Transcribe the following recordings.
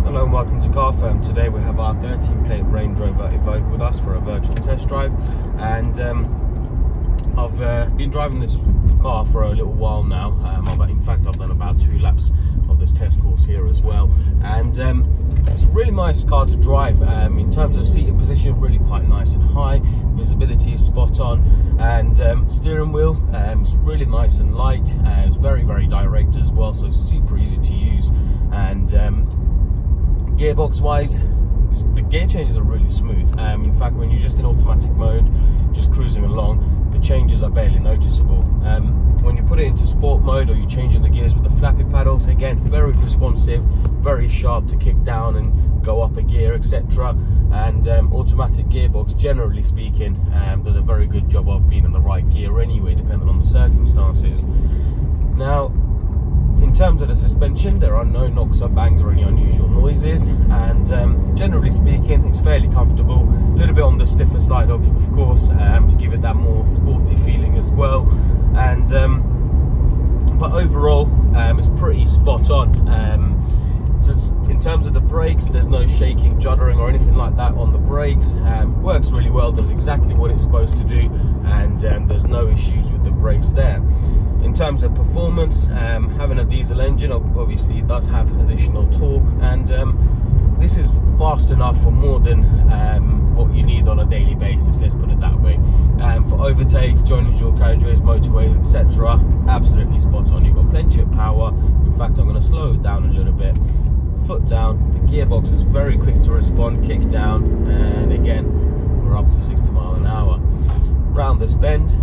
Hello and welcome to Car Firm. Today we have our 13 plate Range Rover Evoque with us for a virtual test drive, and I've been driving this car for a little while now. In fact I've done about 2 laps of this test course here as well, and it's a really nice car to drive. In terms of seating position, really quite nice and high, visibility is spot on, and steering wheel, it's really nice and light, it's very direct as well, so it's super easy to use. And gearbox wise, the gear changes are really smooth. In fact, when you're just in automatic mode, just cruising along, the changes are barely noticeable. When you put it into sport mode or you're changing the gears with the flappy paddles, again, very responsive, very sharp to kick down and go up a gear, etc. And automatic gearbox, generally speaking, does a very good job of being in the right gear anyway, depending on the circumstances. Now, in terms of the suspension, there are no knocks or bangs or any unusual noises, and generally speaking, it's fairly comfortable. A little bit on the stiffer side, of course, to give it that more sporty feeling as well. And but overall, it's pretty spot on. So in terms of the brakes, there's no shaking, juddering or anything like that on the brakes. Works really well, does exactly what it's supposed to do, and there's no issues with the brakes there. In terms of performance, having a diesel engine obviously does have additional torque, and this is fast enough for more than what you need on a daily basis, let's put it that way. For overtakes, joining dual carriageways, motorways, etc., absolutely spot on. You've got plenty of power. In fact, I'm going to slow it down a little bit. Foot down, the gearbox is very quick to respond, kick down, and again, we're up to 60 miles an hour. Round this bend,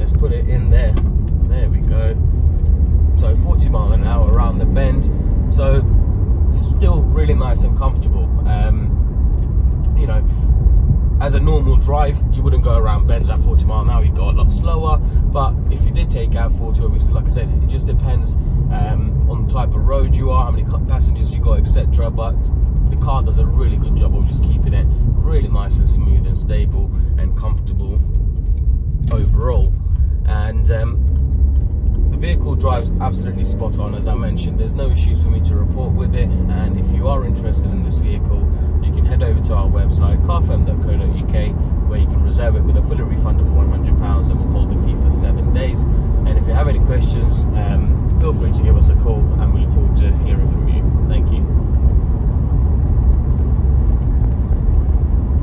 let's put it in there. There we go. So 40 miles an hour around the bend. So it's still really nice and comfortable. You know, as a normal drive, you wouldn't go around bends at 40 miles an hour. You'd go a lot slower. But if you did take out 40, obviously, like I said, it just depends on the type of road you are, how many passengers you got, etc. But the car does a really good job of just keeping it really nice and smooth and stable and comfortable overall. And the vehicle drives absolutely spot on, as I mentioned. There's no issues for me to report with it, and if you are interested in this vehicle, you can head over to our website, carfirm.co.uk, where you can reserve it with a fully refundable £100, and we'll hold the fee for 7 days. And if you have any questions, feel free to give us a call, and we look forward to hearing from you. Thank you.